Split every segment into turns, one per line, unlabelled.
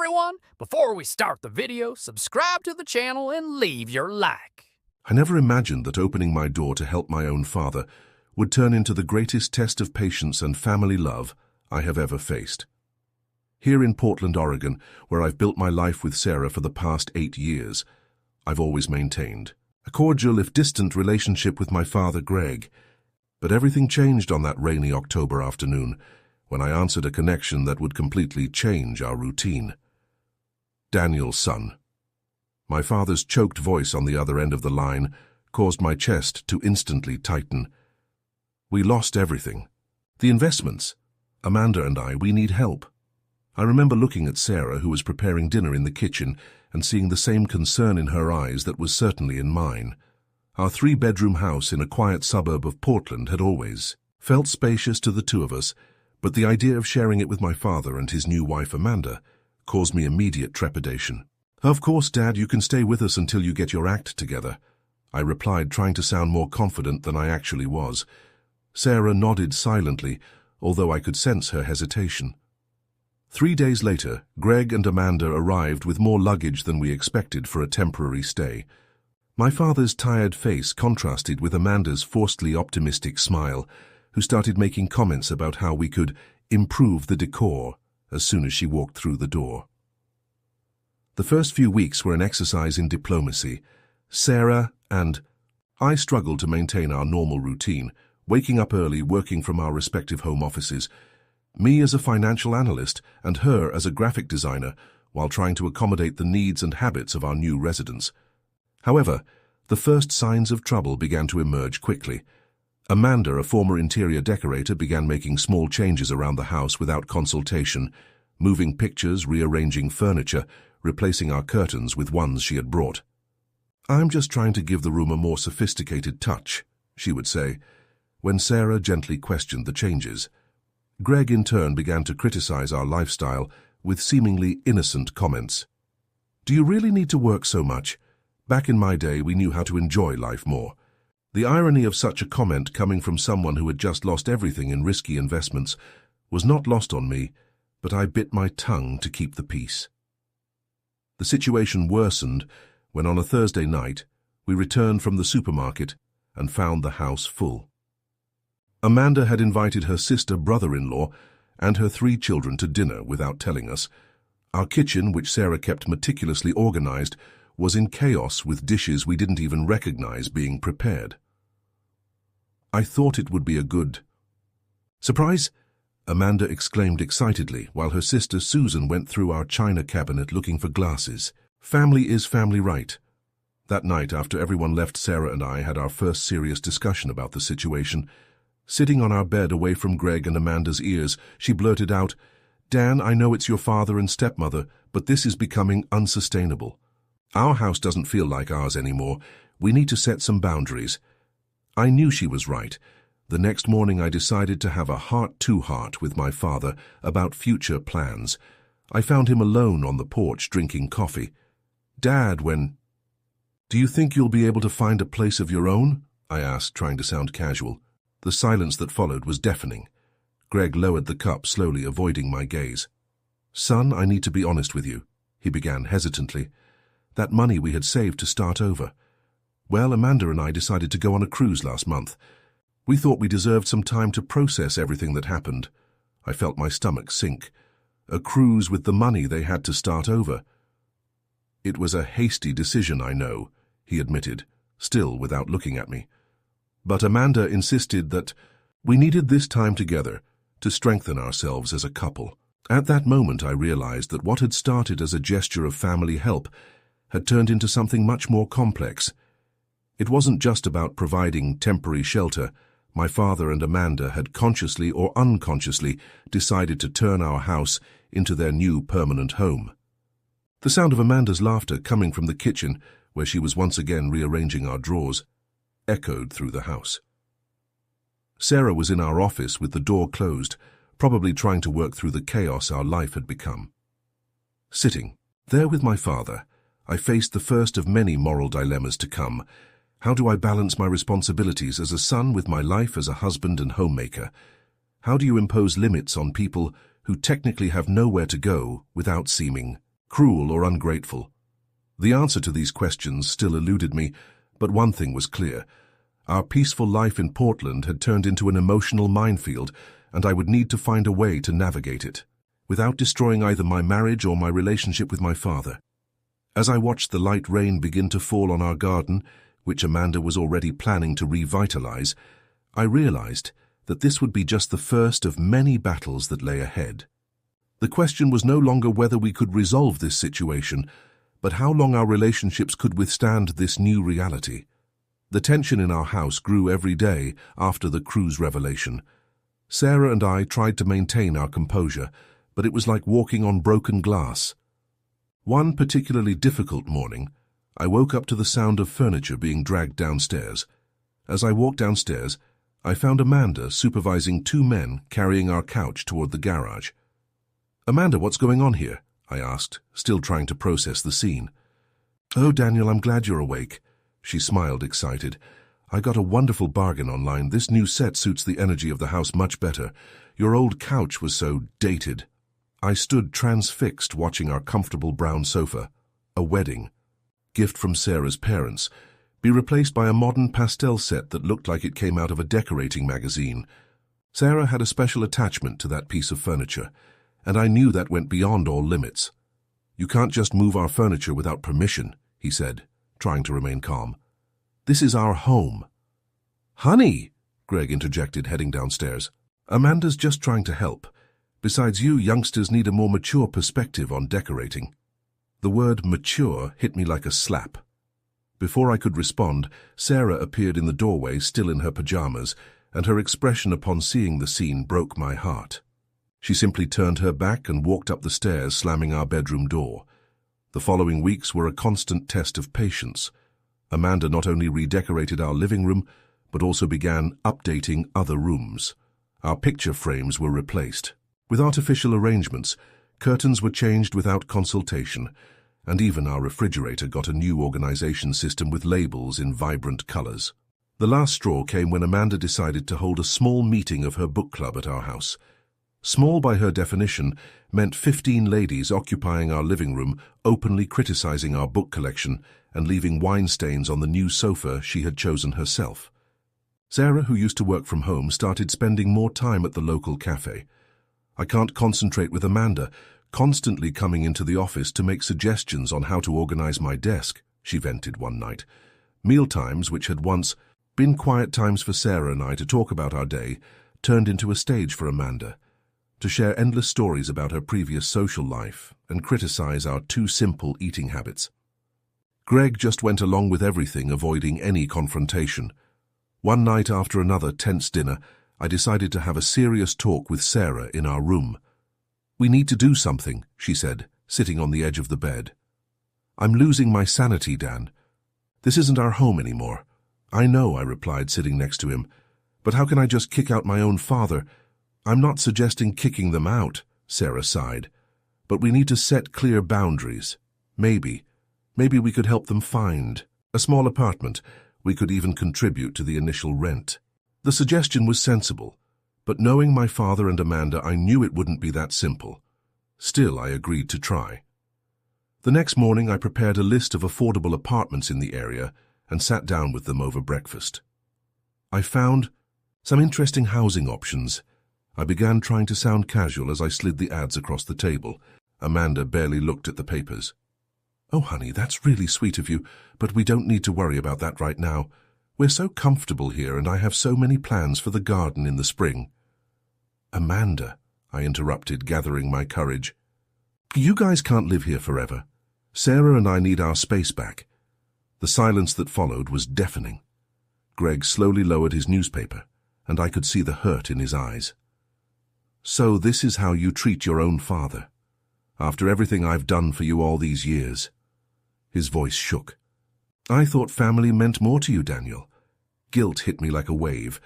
everyone! Before we start the video, subscribe to the channel and leave your like.
I never imagined that opening my door to help my own father would turn into the greatest test of patience and family love I have ever faced. Here in Portland, Oregon, where I've built my life with Sarah for the past 8 years, I've always maintained a cordial, if distant, relationship with my father, Greg. But everything changed on that rainy October afternoon when I answered a connection that would completely change our routine. Daniel's son. My father's choked voice on the other end of the line caused my chest to instantly tighten. We lost everything. The investments. Amanda and I, we need help. I remember looking at Sarah, who was preparing dinner in the kitchen, and seeing the same concern in her eyes that was certainly in mine. Our 3-bedroom house in a quiet suburb of Portland had always felt spacious to the two of us, but the idea of sharing it with my father and his new wife Amanda caused me immediate trepidation. "Of course, Dad, you can stay with us until you get your act together," I replied, trying to sound more confident than I actually was. Sarah nodded silently, although I could sense her hesitation. 3 days later, Greg and Amanda arrived with more luggage than we expected for a temporary stay. My father's tired face contrasted with Amanda's forcedly optimistic smile, who started making comments about how we could improve the decor as soon as she walked through the door. The first few weeks were an exercise in diplomacy. Sarah and I struggled to maintain our normal routine, waking up early, working from our respective home offices, me as a financial analyst and her as a graphic designer, while trying to accommodate the needs and habits of our new residents. However, the first signs of trouble began to emerge quickly. Amanda, a former interior decorator, began making small changes around the house without consultation, moving pictures, rearranging furniture, replacing our curtains with ones she had brought. "I'm just trying to give the room a more sophisticated touch," she would say, when Sarah gently questioned the changes. Greg, in turn, began to criticize our lifestyle with seemingly innocent comments. "Do you really need to work so much? Back in my day, we knew how to enjoy life more." The irony of such a comment coming from someone who had just lost everything in risky investments was not lost on me, but I bit my tongue to keep the peace. The situation worsened when on a Thursday night we returned from the supermarket and found the house full. Amanda had invited her sister, brother-in-law, and her 3 children to dinner without telling us. Our kitchen, which Sarah kept meticulously organized, was in chaos with dishes we didn't even recognize being prepared. I thought it would be a good surprise, Amanda exclaimed excitedly, while her sister Susan went through our china cabinet looking for glasses. Family is family, right? That night, after everyone left, Sarah and I had our first serious discussion about the situation. Sitting on our bed away from Greg and Amanda's ears, she blurted out, "Dan, I know it's your father and stepmother, but this is becoming unsustainable. Our house doesn't feel like ours anymore. We need to set some boundaries." I knew she was right. The next morning I decided to have a heart-to-heart with my father about future plans. I found him alone on the porch drinking coffee. "Dad, do you think you'll be able to find a place of your own?" I asked, trying to sound casual. The silence that followed was deafening. Greg lowered the cup, slowly avoiding my gaze. "Son, I need to be honest with you," he began hesitantly. "That money we had saved to start over. Well, Amanda and I decided to go on a cruise last month. We thought we deserved some time to process everything that happened." I felt my stomach sink. A cruise with the money they had to start over. "It was a hasty decision, I know," he admitted, still without looking at me. But Amanda insisted that we needed this time together to strengthen ourselves as a couple. At that moment, I realized that what had started as a gesture of family help had turned into something much more complex. It wasn't just about providing temporary shelter. My father and Amanda had consciously or unconsciously decided to turn our house into their new permanent home. The sound of Amanda's laughter coming from the kitchen, where she was once again rearranging our drawers, echoed through the house. Sarah was in our office with the door closed, probably trying to work through the chaos our life had become. Sitting there with my father, I faced the first of many moral dilemmas to come. How do I balance my responsibilities as a son with my life as a husband and homemaker? How do you impose limits on people who technically have nowhere to go without seeming Cruel or ungrateful? The answer to these questions still eluded me, but one thing was clear. Our peaceful life in Portland had turned into an emotional minefield, and I would need to find a way to navigate it, without destroying either my marriage or my relationship with my father. As I watched the light rain begin to fall on our garden, which Amanda was already planning to revitalize, I realized that this would be just the first of many battles that lay ahead. The question was no longer whether we could resolve this situation, but how long our relationships could withstand this new reality. The tension in our house grew every day after the Cruz revelation. Sarah and I tried to maintain our composure, but it was like walking on broken glass. One particularly difficult morning, I woke up to the sound of furniture being dragged downstairs. As I walked downstairs, I found Amanda supervising two men carrying our couch toward the garage. "Amanda, what's going on here?" I asked, still trying to process the scene. "Oh, Daniel, I'm glad you're awake." She smiled, excited. "I got a wonderful bargain online. This new set suits the energy of the house much better. Your old couch was so dated." I stood transfixed watching our comfortable brown sofa, a wedding, gift from Sarah's parents, be replaced by a modern pastel set that looked like it came out of a decorating magazine. Sarah had a special attachment to that piece of furniture, and I knew that went beyond all limits. "You can't just move our furniture without permission," he said, trying to remain calm. "This is our home." "Honey," Greg interjected, heading downstairs. "Amanda's just trying to help. Besides, you youngsters need a more mature perspective on decorating." The word mature hit me like a slap. Before I could respond, Sarah appeared in the doorway, still in her pajamas, and her expression upon seeing the scene broke my heart. She simply turned her back and walked up the stairs, slamming our bedroom door. The following weeks were a constant test of patience. Amanda not only redecorated our living room, but also began updating other rooms. Our picture frames were replaced. With artificial arrangements, curtains were changed without consultation, and even our refrigerator got a new organization system with labels in vibrant colors. The last straw came when Amanda decided to hold a small meeting of her book club at our house. Small by her definition meant 15 ladies occupying our living room, openly criticizing our book collection and leaving wine stains on the new sofa she had chosen herself. Sarah, who used to work from home, started spending more time at the local cafe. "I can't concentrate with Amanda, constantly coming into the office to make suggestions on how to organize my desk," she vented one night. Mealtimes, which had once been quiet times for Sarah and I to talk about our day, turned into a stage for Amanda, to share endless stories about her previous social life and criticize our too simple eating habits. Greg just went along with everything, avoiding any confrontation. One night after another tense dinner, I decided to have a serious talk with Sarah in our room. "We need to do something," she said, sitting on the edge of the bed. "I'm losing my sanity, Dan. This isn't our home anymore." "I know," I replied, sitting next to him. "But how can I just kick out my own father?" "I'm not suggesting kicking them out," Sarah sighed. "But we need to set clear boundaries. Maybe we could help them find a small apartment. We could even contribute to the initial rent." The suggestion was sensible, but knowing my father and Amanda, I knew it wouldn't be that simple. Still, I agreed to try. The next morning, I prepared a list of affordable apartments in the area and sat down with them over breakfast. I found some interesting housing options. I began trying to sound casual as I slid the ads across the table. Amanda barely looked at the papers. "Oh, honey, that's really sweet of you, but we don't need to worry about that right now. We're so comfortable here, and I have so many plans for the garden in the spring." "Amanda," I interrupted, gathering my courage. "You guys can't live here forever. Sarah and I need our space back." The silence that followed was deafening. Greg slowly lowered his newspaper, and I could see the hurt in his eyes. "So this is how you treat your own father, after everything I've done for you all these years?" His voice shook. "I thought family meant more to you, Daniel." Guilt hit me like a wave,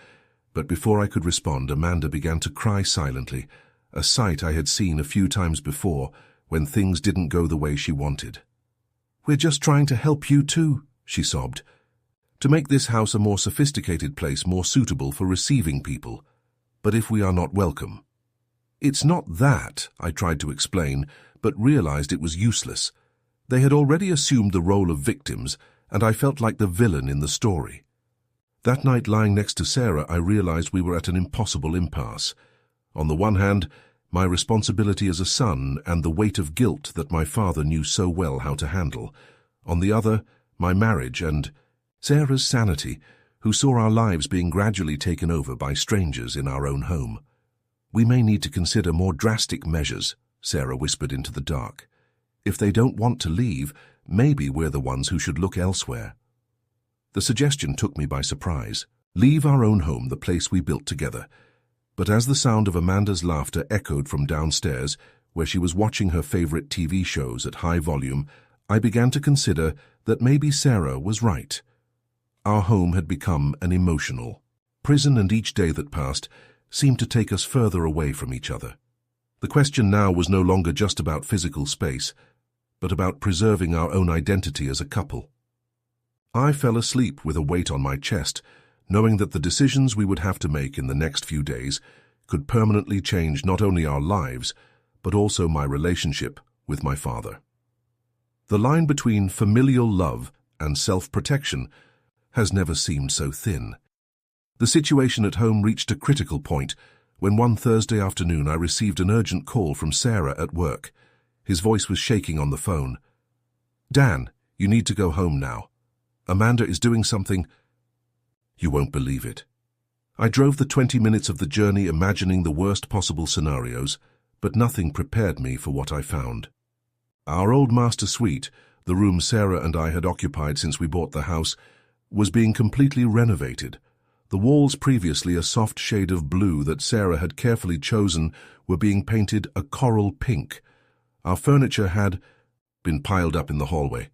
but before I could respond, Amanda began to cry silently, a sight I had seen a few times before when things didn't go the way she wanted. "We're just trying to help you too," she sobbed, "to make this house a more sophisticated place, more suitable for receiving people. But if we are not welcome..." "It's not that," I tried to explain, but realized it was useless. They had already assumed the role of victims, and I felt like the villain in the story. That night, lying next to Sarah, I realized we were at an impossible impasse. On the one hand, my responsibility as a son and the weight of guilt that my father knew so well how to handle. On the other, my marriage and Sarah's sanity, who saw our lives being gradually taken over by strangers in our own home. "We may need to consider more drastic measures," Sarah whispered into the dark. "If they don't want to leave, maybe we're the ones who should look elsewhere." The suggestion took me by surprise. Leave our own home, the place we built together. But as the sound of Amanda's laughter echoed from downstairs, where she was watching her favorite TV shows at high volume, I began to consider that maybe Sarah was right. Our home had become an emotional prison, and each day that passed seemed to take us further away from each other. The question now was no longer just about physical space, but about preserving our own identity as a couple. I fell asleep with a weight on my chest, knowing that the decisions we would have to make in the next few days could permanently change not only our lives, but also my relationship with my father. The line between familial love and self-protection has never seemed so thin. The situation at home reached a critical point when one Thursday afternoon I received an urgent call from Sarah at work. His voice was shaking on the phone. "Dan, you need to go home now. Amanda is doing something. You won't believe it." I drove the 20 minutes of the journey imagining the worst possible scenarios, but nothing prepared me for what I found. Our old master suite, the room Sarah and I had occupied since we bought the house, was being completely renovated. The walls, previously a soft shade of blue that Sarah had carefully chosen, were being painted a coral pink. Our furniture had been piled up in the hallway.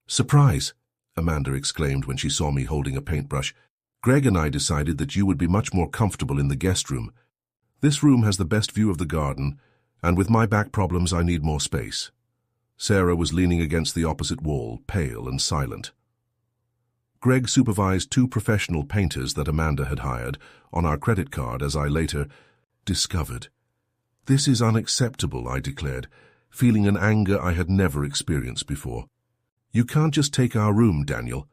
"Surprise!" Amanda exclaimed when she saw me holding a paintbrush. "Greg and I decided that you would be much more comfortable in the guest room. This room has the best view of the garden, and with my back problems I need more space." Sarah was leaning against the opposite wall, pale and silent. Greg supervised 2 professional painters that Amanda had hired on our credit card, as I later discovered. "This is unacceptable," I declared, feeling an anger I had never experienced before. "You can't just take our room, Daniel,"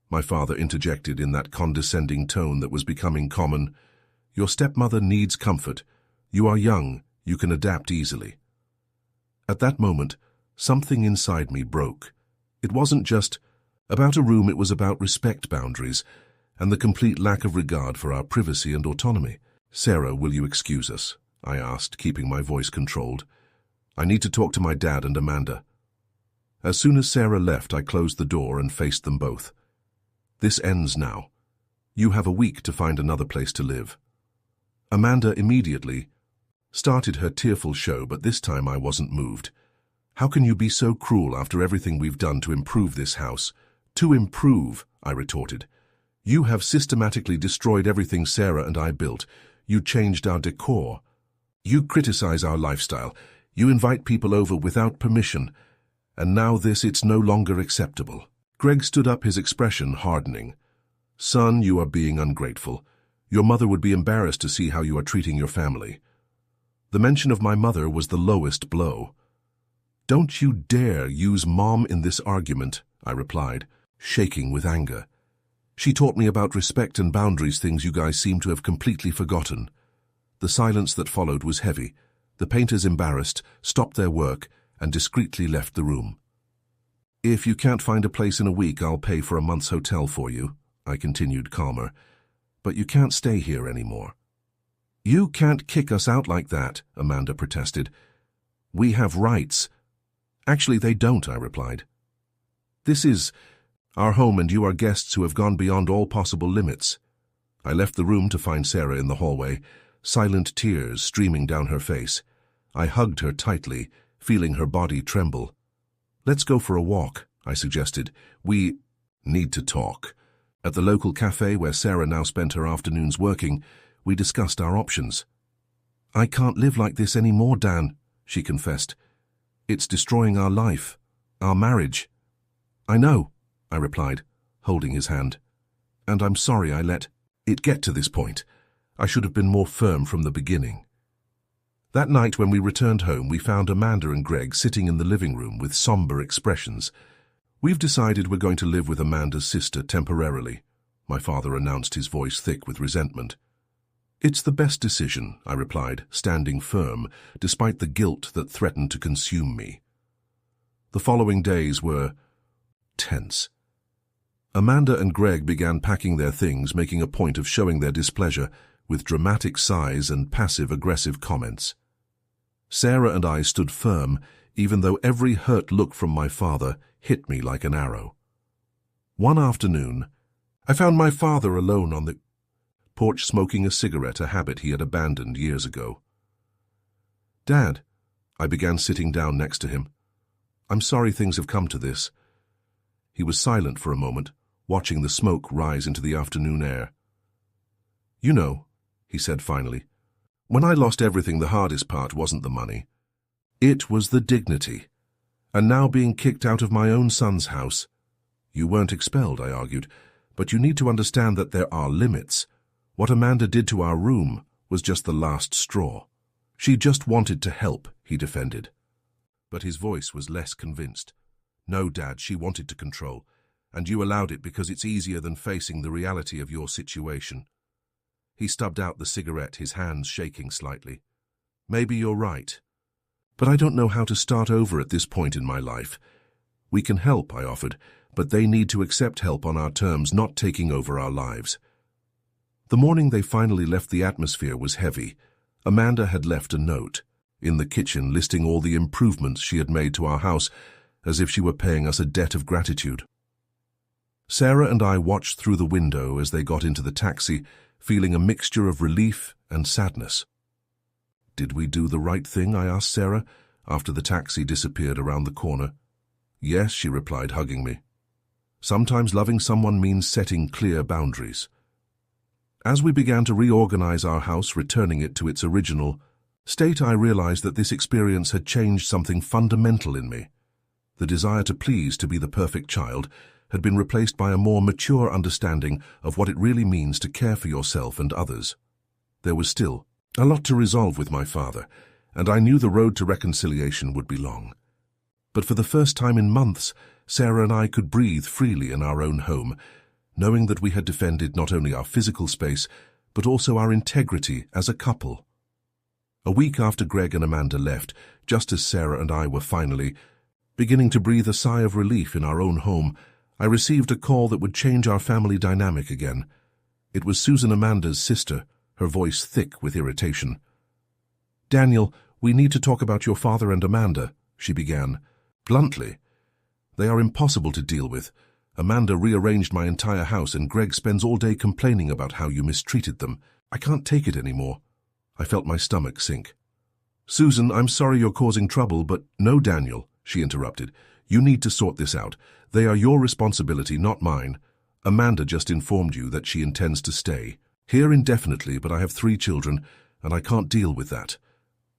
my father interjected in that condescending tone that was becoming common. "Your stepmother needs comfort. You are young, you can adapt easily." At that moment, something inside me broke. It wasn't just about a room, it was about respect boundaries and the complete lack of regard for our privacy and autonomy. "Sarah, will you excuse us?" I asked, keeping my voice controlled. "I need to talk to my dad and Amanda." As soon as Sarah left, I closed the door and faced them both. "This ends now. You have a week to find another place to live." Amanda immediately started her tearful show, but this time I wasn't moved. "How can you be so cruel after everything we've done to improve this house?" "To improve," I retorted. "You have systematically destroyed everything Sarah and I built. You changed our decor. You criticize our lifestyle. You invite people over without permission. And now it's no longer acceptable." Greg stood up, his expression hardening. "Son, you are being ungrateful. Your mother would be embarrassed to see how you are treating your family." The mention of my mother was the lowest blow. "Don't you dare use Mom in this argument," I replied, shaking with anger. "She taught me about respect and boundaries, things you guys seem to have completely forgotten." The silence that followed was heavy. The painters, embarrassed, stopped their work and discreetly left the room. "If you can't find a place in a week, I'll pay for a month's hotel for you," I continued, calmer. "But you can't stay here anymore." "You can't kick us out like that," Amanda protested. "We have rights." "Actually, they don't," I replied. "This is our home, and you are guests who have gone beyond all possible limits." I left the room to find Sarah in the hallway, silent tears streaming down her face. I hugged her tightly, feeling her body tremble. "Let's go for a walk," I suggested. "We need to talk." At the local cafe where Sarah now spent her afternoons working, we discussed our options. "I can't live like this anymore, Dan," she confessed. "It's destroying our life, our marriage." "I know," I replied, holding his hand. "And I'm sorry I let it get to this point. I should have been more firm from the beginning." That night when we returned home, we found Amanda and Greg sitting in the living room with somber expressions. "We've decided we're going to live with Amanda's sister temporarily," my father announced, his voice thick with resentment. "It's the best decision," I replied, standing firm, despite the guilt that threatened to consume me. The following days were tense. Amanda and Greg began packing their things, making a point of showing their displeasure with dramatic sighs and passive-aggressive comments. Sarah and I stood firm, even though every hurt look from my father hit me like an arrow. One afternoon, I found my father alone on the porch smoking a cigarette, a habit he had abandoned years ago. "Dad," I began, sitting down next to him, "I'm sorry things have come to this." He was silent for a moment, watching the smoke rise into the afternoon air. "You know," he said finally, "when I lost everything, the hardest part wasn't the money. It was the dignity. And now being kicked out of my own son's house." "You weren't expelled," I argued, "but you need to understand that there are limits. What Amanda did to our room was just the last straw. She just wanted to help," he defended. But his voice was less convinced. "No, Dad, she wanted to control, and you allowed it because it's easier than facing the reality of your situation." He stubbed out the cigarette, his hands shaking slightly. "Maybe you're right. But I don't know how to start over at this point in my life. We can help," I offered, "but they need to accept help on our terms, not taking over our lives." The morning they finally left, the atmosphere was heavy. Amanda had left a note in the kitchen listing all the improvements she had made to our house, as if she were paying us a debt of gratitude. Sarah and I watched through the window as they got into the taxi, feeling a mixture of relief and sadness. "Did we do the right thing?" I asked Sarah, after the taxi disappeared around the corner. "Yes," she replied, hugging me. "Sometimes loving someone means setting clear boundaries." As we began to reorganize our house, returning it to its original state, I realized that this experience had changed something fundamental in me. The desire to please, to be the perfect child, had been replaced by a more mature understanding of what it really means to care for yourself and others. There was still a lot to resolve with my father, and I knew the road to reconciliation would be long. But for the first time in months, Sarah and I could breathe freely in our own home, knowing that we had defended not only our physical space, but also our integrity as a couple. A week after Greg and Amanda left, just as Sarah and I were finally beginning to breathe a sigh of relief in our own home, I received a call that would change our family dynamic again. It was Susan, Amanda's sister, her voice thick with irritation. "Daniel, we need to talk about your father and Amanda," she began, bluntly. "They are impossible to deal with. Amanda rearranged my entire house, and Greg spends all day complaining about how you mistreated them. I can't take it anymore." I felt my stomach sink. "Susan, I'm sorry you're causing trouble, but—" "No, Daniel," she interrupted. "You need to sort this out. They are your responsibility, not mine. Amanda just informed you that she intends to stay here indefinitely, but I have 3 children, and I can't deal with that."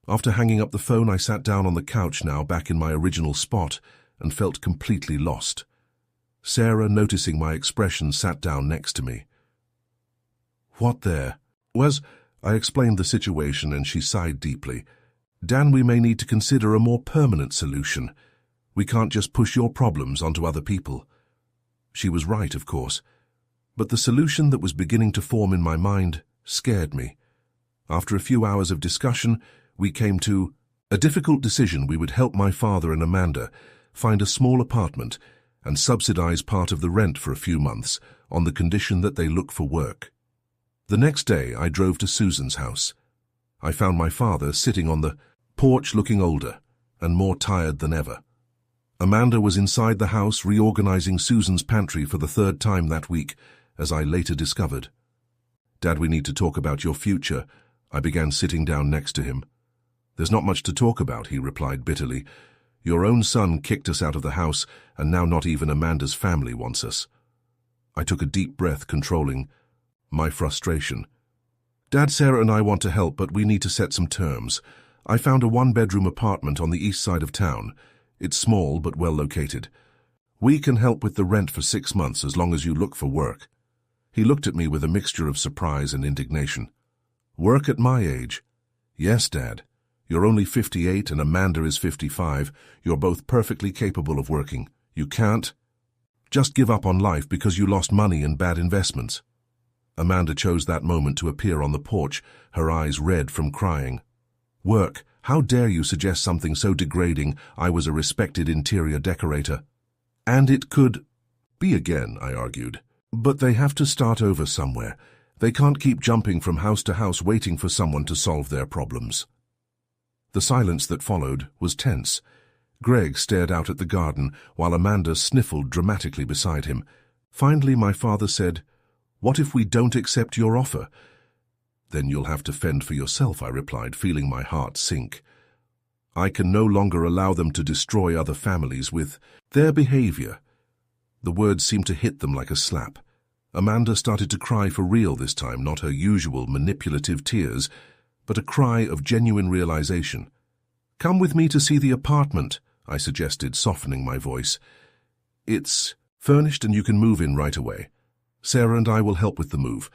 After hanging up the phone, I sat down on the couch, now back in my original spot, and felt completely lost. Sarah, noticing my expression, sat down next to me. "What there?" I explained the situation, and she sighed deeply. "Dan, we may need to consider a more permanent solution. We can't just push your problems onto other people." She was right, of course, but the solution that was beginning to form in my mind scared me. After a few hours of discussion, we came to a difficult decision. We would help my father and Amanda find a small apartment and subsidize part of the rent for a few months on the condition that they look for work. The next day, I drove to Susan's house. I found my father sitting on the porch, looking older and more tired than ever. Amanda was inside the house reorganizing Susan's pantry for the 3rd time that week, as I later discovered. "Dad, we need to talk about your future." I began, sitting down next to him. "There's not much to talk about," he replied bitterly. "Your own son kicked us out of the house, and now not even Amanda's family wants us." I took a deep breath, controlling my frustration. "Dad, Sarah and I want to help, but we need to set some terms. I found a 1-bedroom apartment on the east side of town. It's small but well located. We can help with the rent for 6 months as long as you look for work." He looked at me with a mixture of surprise and indignation. "Work at my age?" "Yes, Dad. You're only 58 and Amanda is 55. You're both perfectly capable of working. You can't just give up on life because you lost money in bad investments." Amanda chose that moment to appear on the porch, her eyes red from crying. "Work? How dare you suggest something so degrading? I was a respected interior decorator." "And it could be again," I argued. "But they have to start over somewhere. They can't keep jumping from house to house waiting for someone to solve their problems." The silence that followed was tense. Greg stared out at the garden while Amanda sniffled dramatically beside him. Finally, my father said, "What if we don't accept your offer?" "Then you'll have to fend for yourself," I replied, feeling my heart sink. "I can no longer allow them to destroy other families with their behavior." The words seemed to hit them like a slap. Amanda started to cry for real this time, not her usual manipulative tears, but a cry of genuine realization. "Come with me to see the apartment," I suggested, softening my voice. "It's furnished and you can move in right away. Sarah and I will help with the move."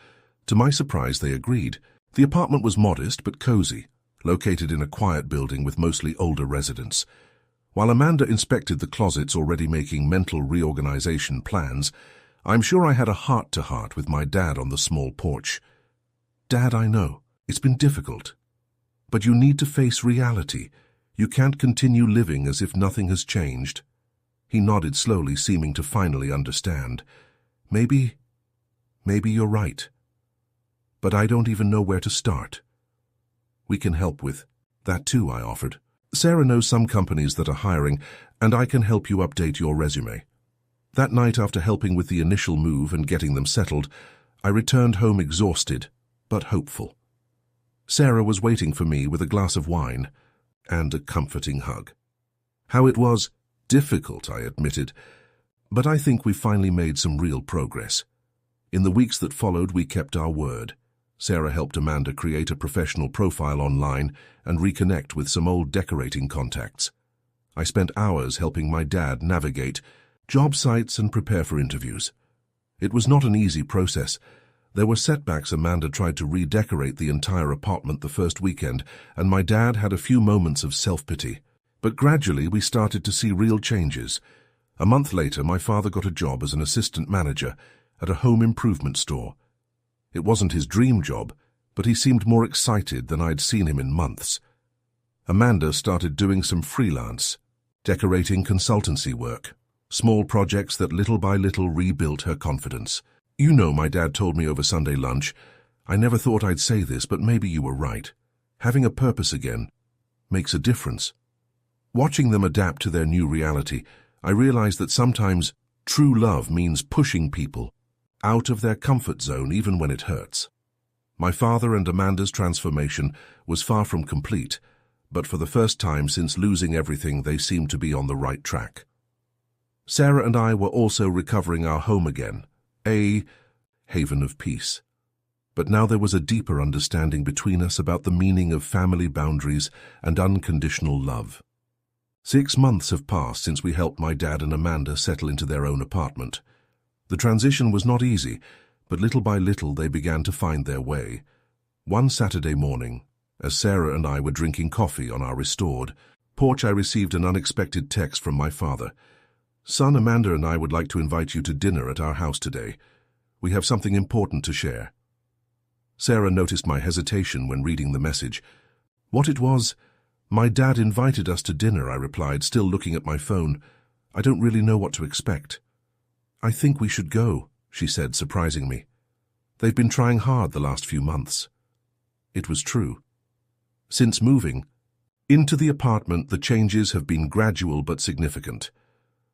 To my surprise, they agreed. The apartment was modest but cozy, located in a quiet building with mostly older residents. While Amanda inspected the closets, already making mental reorganization plans, I'm sure I had a heart-to-heart with my dad on the small porch. "Dad, I know. It's been difficult. But you need to face reality. You can't continue living as if nothing has changed." He nodded slowly, seeming to finally understand. Maybe you're right. But I don't even know where to start." "We can help with that too," I offered. "Sarah knows some companies that are hiring, and I can help you update your resume." That night, after helping with the initial move and getting them settled, I returned home exhausted, but hopeful. Sarah was waiting for me with a glass of wine and a comforting hug. "How it was difficult," I admitted, "but I think we finally made some real progress." In the weeks that followed, we kept our word. Sarah helped Amanda create a professional profile online and reconnect with some old decorating contacts. I spent hours helping my dad navigate job sites and prepare for interviews. It was not an easy process. There were setbacks. Amanda tried to redecorate the entire apartment the first weekend, and my dad had a few moments of self-pity. But gradually we started to see real changes. A month later, my father got a job as an assistant manager at a home improvement store. It wasn't his dream job, but he seemed more excited than I'd seen him in months. Amanda started doing some freelance, decorating consultancy work, small projects that little by little rebuilt her confidence. "You know," my dad told me over Sunday lunch, "I never thought I'd say this, but maybe you were right. Having a purpose again makes a difference." Watching them adapt to their new reality, I realized that sometimes true love means pushing people out of their comfort zone even when it hurts. My father and Amanda's transformation was far from complete, but for the first time since losing everything, they seemed to be on the right track. Sarah and I were also recovering our home again, a haven of peace. But now there was a deeper understanding between us about the meaning of family boundaries and unconditional love. 6 months have passed since we helped my dad and Amanda settle into their own apartment. The transition was not easy, but little by little they began to find their way. One Saturday morning, as Sarah and I were drinking coffee on our restored porch, I received an unexpected text from my father. "Son, Amanda and I would like to invite you to dinner at our house today. We have something important to share." Sarah noticed my hesitation when reading the message. What it was? "My dad invited us to dinner," I replied, still looking at my phone. "I don't really know what to expect." "I think we should go," she said, surprising me. "They've been trying hard the last few months." It was true. Since moving into the apartment, the changes have been gradual but significant.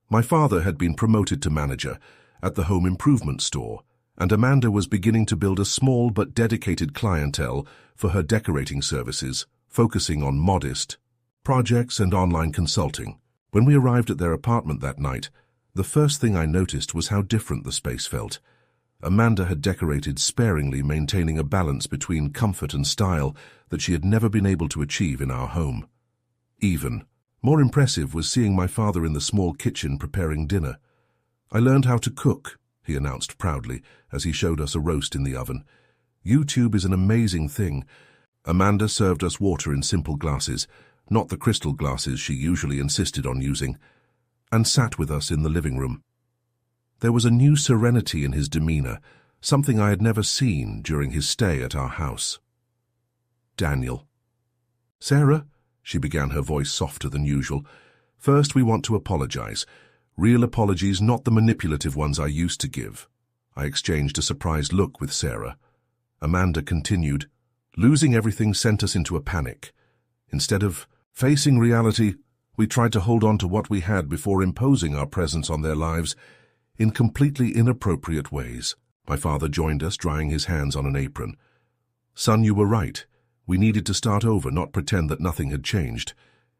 My father had been promoted to manager at the home improvement store, and Amanda was beginning to build a small but dedicated clientele for her decorating services, focusing on modest projects and online consulting. When we arrived at their apartment that night, the first thing I noticed was how different the space felt. Amanda had decorated sparingly, maintaining a balance between comfort and style that she had never been able to achieve in our home. Even more impressive was seeing my father in the small kitchen preparing dinner. "I learned how to cook," he announced proudly as he showed us a roast in the oven. "YouTube is an amazing thing. Amanda served us water in simple glasses, not the crystal glasses she usually insisted on using, and sat with us in the living room. There was a new serenity in his demeanor, something I had never seen during his stay at our house. Daniel. Sarah, she began, her voice softer than usual. First, we want to apologize. Real apologies, not the manipulative ones I used to give. I exchanged a surprised look with Sarah. Amanda continued. Losing everything sent us into a panic. Instead of facing reality, we tried to hold on to what we had before imposing our presence on their lives in completely inappropriate ways. My father joined us, drying his hands on an apron. Son, you were right. We needed to start over, not pretend that nothing had changed.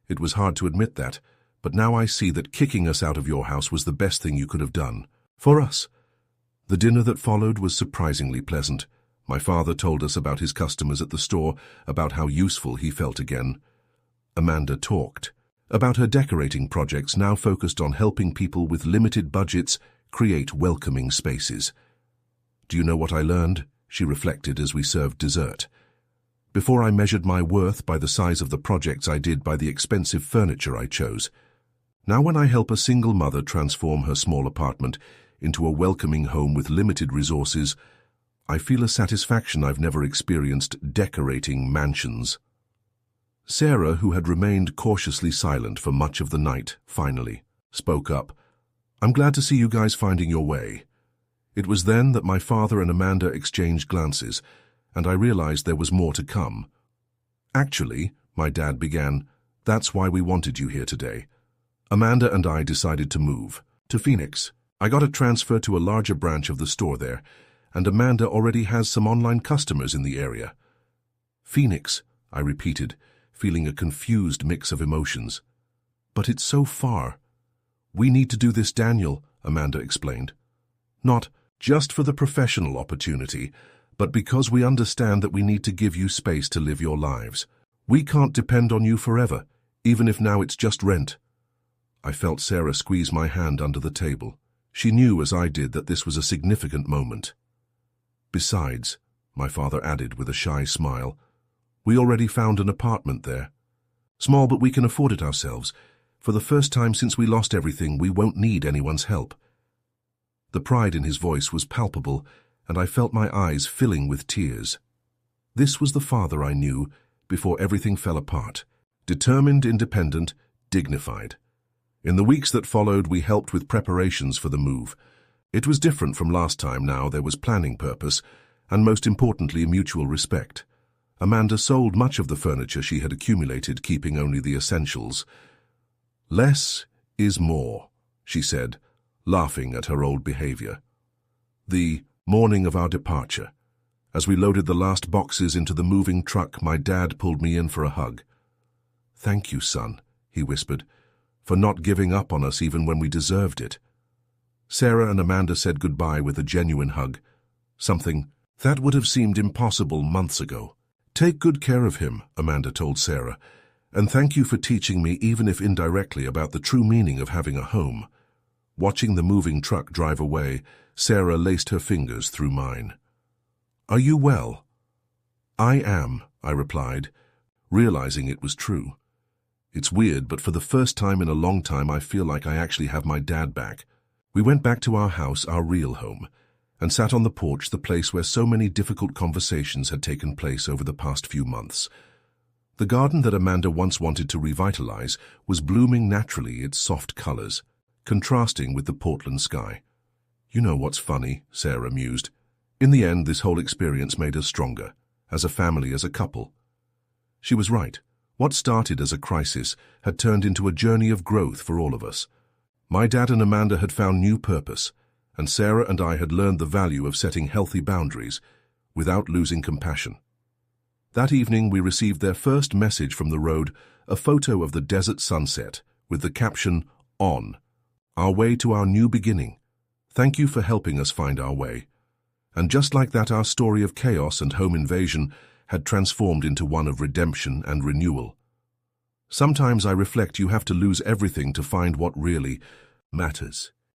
It was hard to admit that, but now I see that kicking us out of your house was the best thing you could have done. For us. The dinner that followed was surprisingly pleasant. My father told us about his customers at the store, about how useful he felt again. Amanda talked about her decorating projects, now focused on helping people with limited budgets create welcoming spaces. Do you know what I learned? She reflected as we served dessert. Before I measured my worth by the size of the projects I did by the expensive furniture I chose. Now when I help a single mother transform her small apartment into a welcoming home with limited resources, I feel a satisfaction I've never experienced decorating mansions. Sarah, who had remained cautiously silent for much of the night, finally spoke up. I'm glad to see you guys finding your way. It was then that my father and Amanda exchanged glances, and I realized there was more to come. Actually, my dad began, that's why we wanted you here today. Amanda and I decided to move to Phoenix. I got a transfer to a larger branch of the store there, and Amanda already has some online customers in the area. Phoenix, I repeated, feeling a confused mix of emotions. But it's so far. We need to do this, Daniel, Amanda explained. Not just for the professional opportunity, but because we understand that we need to give you space to live your lives. We can't depend on you forever, even if now it's just rent. I felt Sarah squeeze my hand under the table. She knew, as I did, that this was a significant moment. Besides, my father added with a shy smile, we already found an apartment there. Small, but we can afford it ourselves. For the first time since we lost everything, we won't need anyone's help. The pride in his voice was palpable, and I felt my eyes filling with tears. This was the father I knew before everything fell apart. Determined, independent, dignified. In the weeks that followed, we helped with preparations for the move. It was different from last time now. There was planning, purpose, and most importantly, mutual respect. Amanda sold much of the furniture she had accumulated, keeping only the essentials. Less is more, she said, laughing at her old behavior. The morning of our departure, as we loaded the last boxes into the moving truck, my dad pulled me in for a hug. Thank you, son, he whispered, for not giving up on us even when we deserved it. Sarah and Amanda said goodbye with a genuine hug, something that would have seemed impossible months ago. Take good care of him, Amanda told Sarah, and thank you for teaching me, even if indirectly, about the true meaning of having a home. Watching the moving truck drive away, Sarah laced her fingers through mine. Are you well? I am, I replied, realizing it was true. It's weird, but for the first time in a long time, I feel like I actually have my dad back. We went back to our house, our real home, and sat on the porch, the place where so many difficult conversations had taken place over the past few months. The garden that Amanda once wanted to revitalize was blooming naturally, its soft colors, contrasting with the Portland sky. You know what's funny, Sarah mused. In the end, this whole experience made us stronger, as a family, as a couple. She was right. What started as a crisis had turned into a journey of growth for all of us. My dad and Amanda had found new purpose, and Sarah and I had learned the value of setting healthy boundaries without losing compassion. That evening, we received their first message from the road, a photo of the desert sunset with the caption, On, our way to our new beginning. Thank you for helping us find our way. And just like that, our story of chaos and home invasion had transformed into one of redemption and renewal. Sometimes I reflect you have to lose everything to find what really matters.